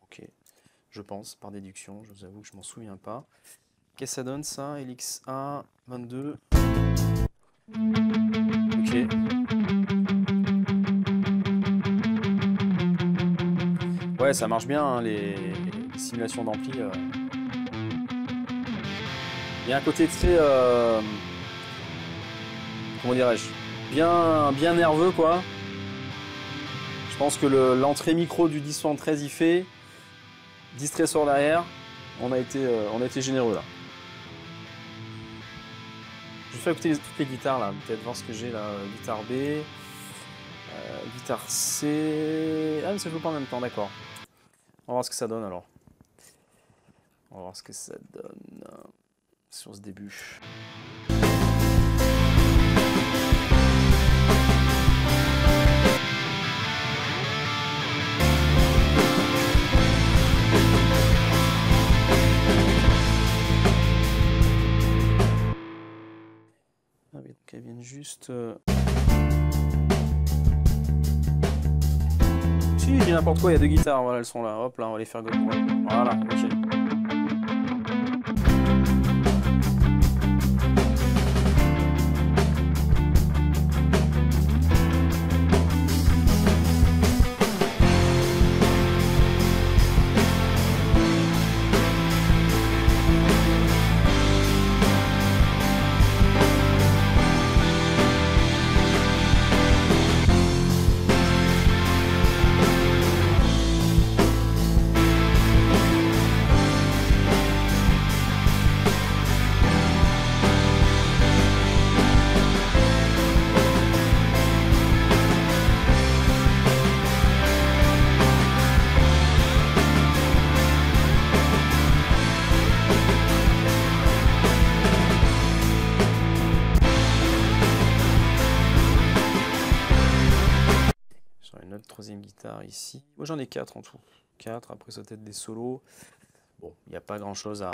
[SPEAKER 1] Ok. Je pense, par déduction, je vous avoue que je m'en souviens pas. Qu'est-ce que ça donne ça? LXA 22. Ok. Ouais, ça marche bien, hein, les simulations d'ampli. Il y a un côté très, comment dirais-je, bien nerveux, quoi. Je pense que l'entrée micro du 1073 y fait. Distressor derrière, on a été généreux là. Je vais faire écouter toutes les guitares là, peut-être voir ce que j'ai là. Guitare B, guitare C. Ah, mais ça joue pas en même temps, d'accord. On va voir ce que ça donne alors. On va voir ce que ça donne sur ce début. juste... Si, je dis n'importe quoi, il y a 2 guitares, voilà, elles sont là. Hop, là, on va les faire go. Voilà, ok. Troisième guitare ici. Moi j'en ai 4 en tout. 4, après ça peut-être des solos. Bon, il n'y a pas grand chose à...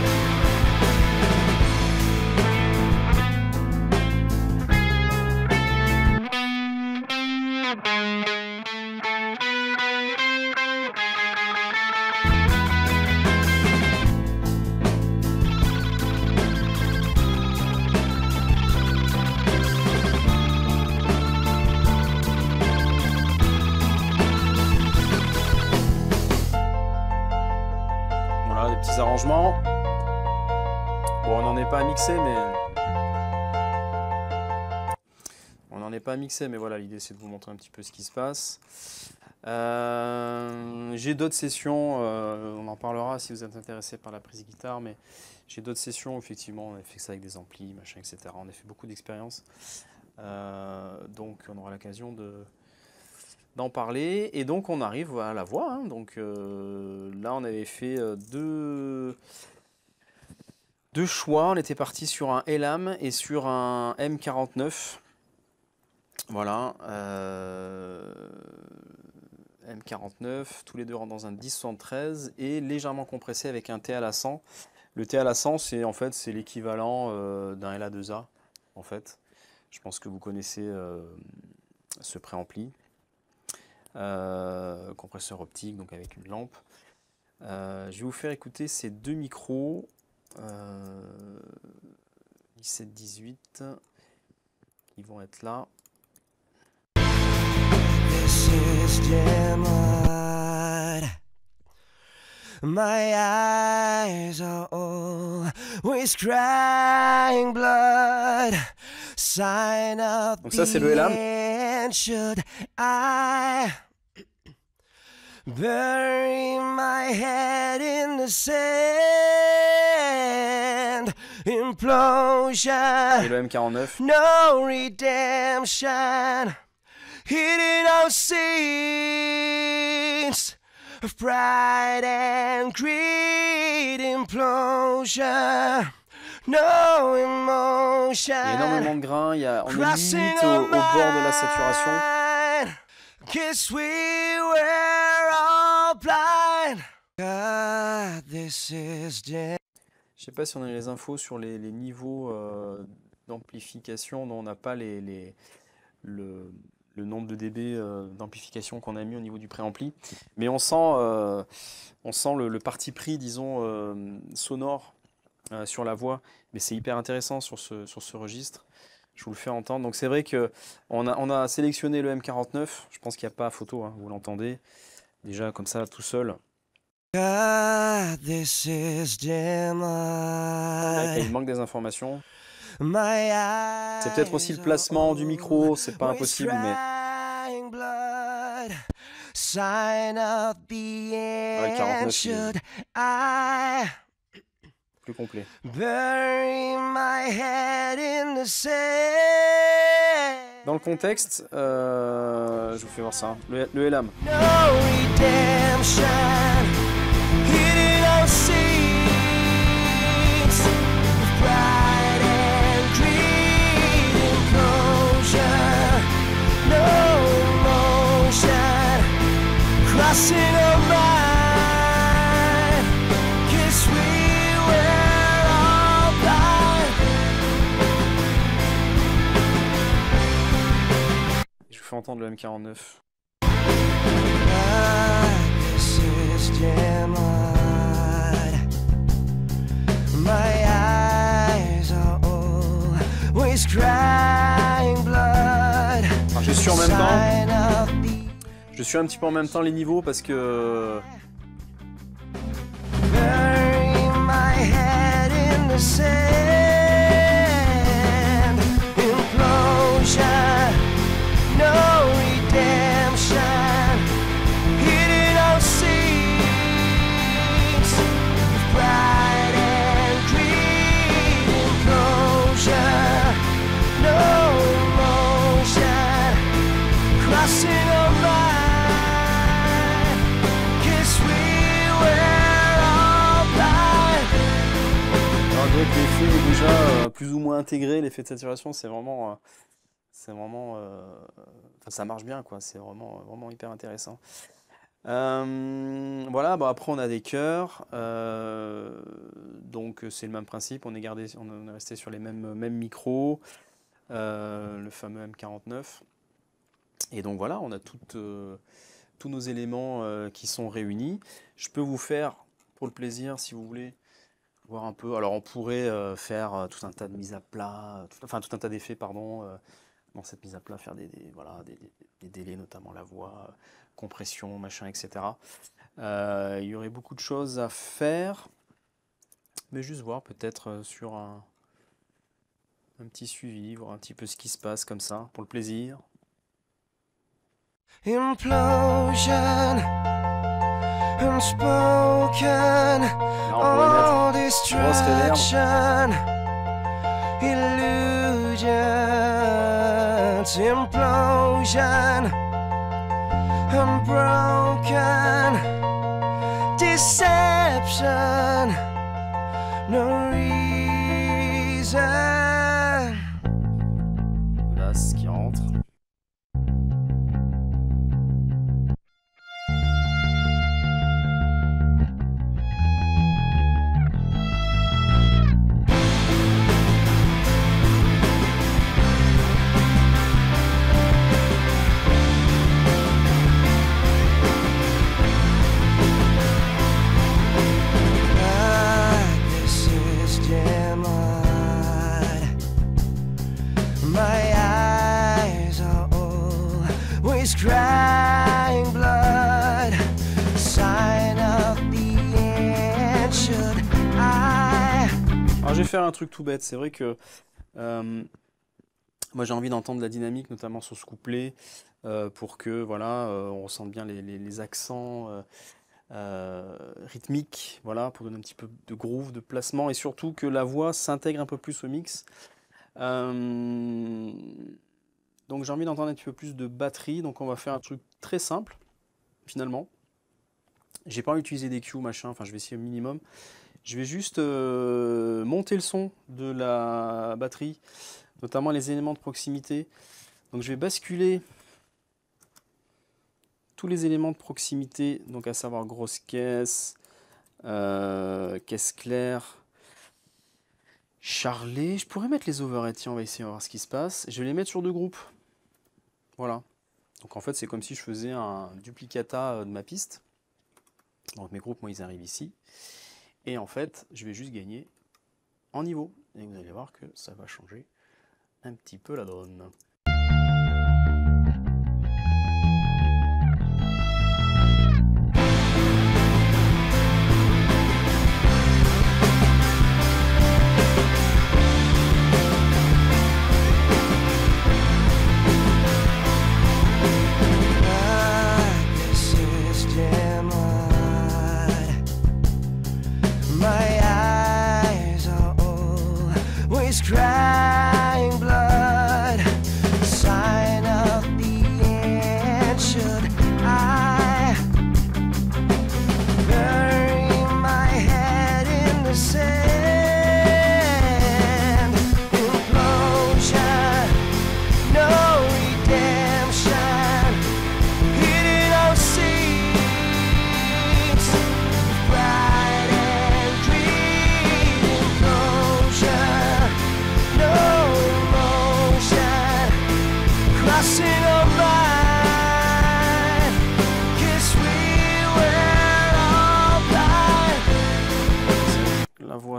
[SPEAKER 1] arrangements. Bon, on n'en est pas à mixer, mais... On n'en est pas à mixer, mais voilà, l'idée c'est de vous montrer un petit peu ce qui se passe. J'ai d'autres sessions, on en parlera si vous êtes intéressé par la prise guitare, mais j'ai d'autres sessions, effectivement, on a fait ça avec des amplis, machin, etc. On a fait beaucoup d'expériences. Donc on aura l'occasion d'en parler, et donc on arrive à la voix, hein. Donc là on avait fait deux choix, on était parti sur un Elam et sur un M49, voilà, M49, tous les deux rentrent dans un 1073 et légèrement compressé avec un TLA100. Le TLA100 c'est en fait c'est l'équivalent d'un LA2A en fait, je pense que vous connaissez ce préampli. Compresseur optique, donc avec une lampe. Je vais vous faire écouter ces deux micros 17-18 qui vont être là.
[SPEAKER 2] This is daylight. My eyes are always crying blood. Sign up.
[SPEAKER 1] Donc ça c'est le Elam.
[SPEAKER 2] Should I bury my head in the sand? Implosion.
[SPEAKER 1] Et le M49.
[SPEAKER 2] No redemption. Hitting our scenes of pride and greed. Implosion. No emotion.
[SPEAKER 1] Il y a énormément de grains, on est limite au bord de la saturation.
[SPEAKER 2] Guess we were all blind. God, this is dead.
[SPEAKER 1] Je sais pas si on a les infos sur les niveaux d'amplification, dont on n'a pas le nombre de dB d'amplification qu'on a mis au niveau du préampli, mais on sent le parti pris, disons, sonore sur la voix, mais c'est hyper intéressant sur ce registre. Je vous le fais entendre. Donc c'est vrai qu'on a sélectionné le M49, je pense qu'il n'y a pas photo, hein, vous l'entendez, déjà comme ça tout seul.
[SPEAKER 2] God, this is
[SPEAKER 1] Il manque des informations. C'est peut-être aussi le placement du micro, c'est pas impossible, mais... le 49, plus complet. Dans le contexte, je vous fais voir ça, le Elam. entendre le M49.
[SPEAKER 2] This is Gemini. My eyes are always crying blood.
[SPEAKER 1] Alors, je suis en même temps. Je suis un petit peu en même temps les niveaux parce que.
[SPEAKER 2] Bury my head in the sand. Implosion, no redemption. Hidden on seas of pride and greed. Implosion, no emotion. Crossing a line. Guess we were all blind.
[SPEAKER 1] Alors, je dirais que l'effet est déjà plus ou moins intégré. L'effet de saturation, c'est vraiment. Enfin, ça marche bien, quoi. C'est vraiment hyper intéressant. Voilà, bon, après on a des chœurs, donc c'est le même principe, on est resté sur les mêmes micros, le fameux M49, et donc voilà, on a tous nos éléments qui sont réunis. Je peux vous faire, pour le plaisir, si vous voulez, voir un peu, alors on pourrait faire tout un tas de mises à plat, tout un tas d'effets, pardon, dans cette mise à plat, faire des délais, notamment la voix, compression, machin, etc. Il y aurait beaucoup de choses à faire, mais juste voir peut-être sur un petit suivi, voir un petit peu ce qui se passe comme ça, pour le plaisir.
[SPEAKER 2] Implosion, unspoken,
[SPEAKER 1] Là, on pourrait
[SPEAKER 2] all
[SPEAKER 1] mettre une grosse réverb.
[SPEAKER 2] distraction, illusions, implosion, unbroken, deception, no reason.
[SPEAKER 1] Là, ce qui rentre.
[SPEAKER 2] This is Gemini. My eyes are always crying blood. Sign of the end. Should I?
[SPEAKER 1] Alors, je vais faire un truc tout bête. C'est vrai que moi j'ai envie d'entendre la dynamique, notamment sur ce couplet, pour que voilà, on ressente bien les accents rythmiques, voilà, pour donner un petit peu de groove, de placement, et surtout que la voix s'intègre un peu plus au mix. Donc j'ai envie d'entendre un petit peu plus de batterie, donc on va faire un truc très simple, finalement. J'ai pas envie d'utiliser des cues, machin, enfin je vais essayer au minimum. Je vais juste monter le son de la batterie, notamment les éléments de proximité. Donc je vais basculer tous les éléments de proximité, donc à savoir grosse caisse, caisse claire, charlet. Je pourrais mettre les overheads, tiens, on va essayer de voir ce qui se passe. Je vais les mettre sur deux groupes. Voilà. Donc en fait c'est comme si je faisais un duplicata de ma piste. Donc mes groupes, moi ils arrivent ici. Et en fait, je vais juste gagner en niveau. Et vous allez voir que ça va changer un petit peu la donne.
[SPEAKER 2] This is Gemini. My eyes are always crying blood.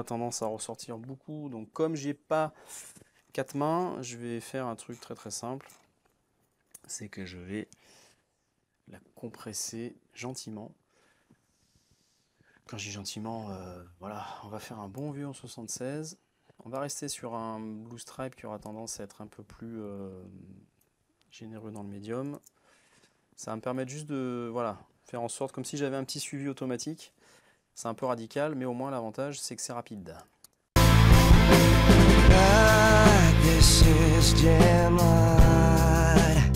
[SPEAKER 1] a tendance à ressortir beaucoup. Donc comme j'ai pas 4 mains, je vais faire un truc très très simple. C'est que je vais la compresser gentiment. Quand je dis gentiment, voilà, on va faire un bon vieux en 76. On va rester sur un blue stripe qui aura tendance à être un peu plus généreux dans le médium. Ça va me permettre juste de voilà, faire en sorte comme si j'avais un petit suivi automatique. C'est un peu radical, mais au moins l'avantage c'est que c'est rapide.
[SPEAKER 2] This is dim light.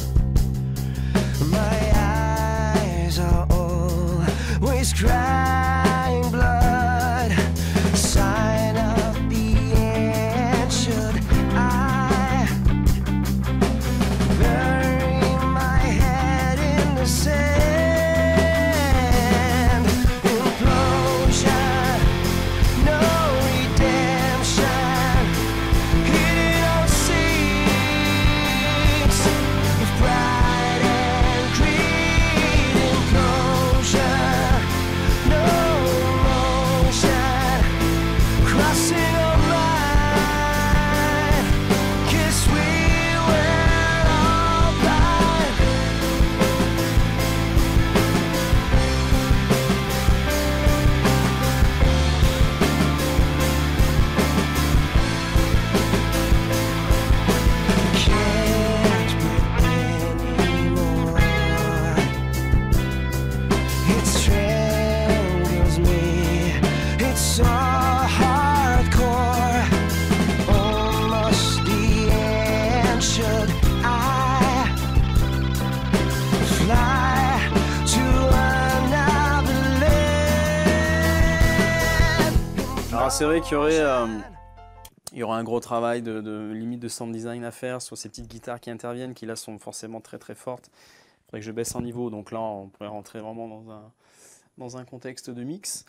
[SPEAKER 2] My eyes are always crying blood. Sign of the end. Should I bury my head in the sand? Implosion, no redemption. Hidden on seas of pride and greed. Implosion, no emotion. Crossing a line, 'cause we were all blind. Can't breathe anymore. It strangles me. It's so hardcore. Almost the end. Should I fly to another land?
[SPEAKER 1] Alors c'est vrai qu'il y aurait un gros travail de limite de sound design à faire sur ces petites guitares qui interviennent, qui là sont forcément très très fortes. Il faudrait que je baisse en niveau, donc là on pourrait rentrer vraiment dans un contexte de mix.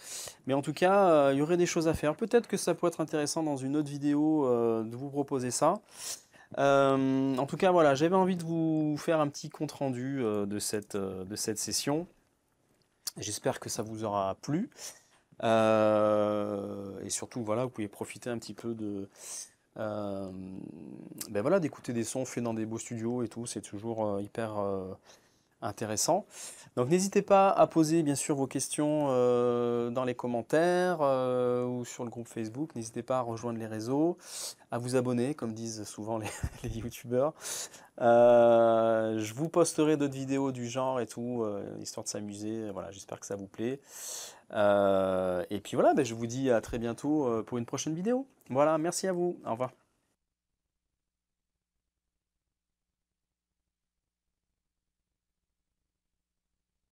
[SPEAKER 1] Mais en tout cas, il y aurait des choses à faire. Peut-être que ça pourrait être intéressant dans une autre vidéo de vous proposer ça. En tout cas, voilà, j'avais envie de vous faire un petit compte-rendu de cette session. J'espère que ça vous aura plu. Et surtout, voilà, vous pouvez profiter un petit peu ben voilà, d'écouter des sons faits dans des beaux studios et tout. C'est toujours hyper intéressant. Donc n'hésitez pas à poser bien sûr vos questions dans les commentaires ou sur le groupe Facebook. N'hésitez pas à rejoindre les réseaux, à vous abonner, comme disent souvent les youtubeurs. Je vous posterai d'autres vidéos du genre et tout, histoire de s'amuser. Voilà, j'espère que ça vous plaît. Et puis voilà, ben, je vous dis à très bientôt pour une prochaine vidéo. Voilà, merci à vous. Au revoir.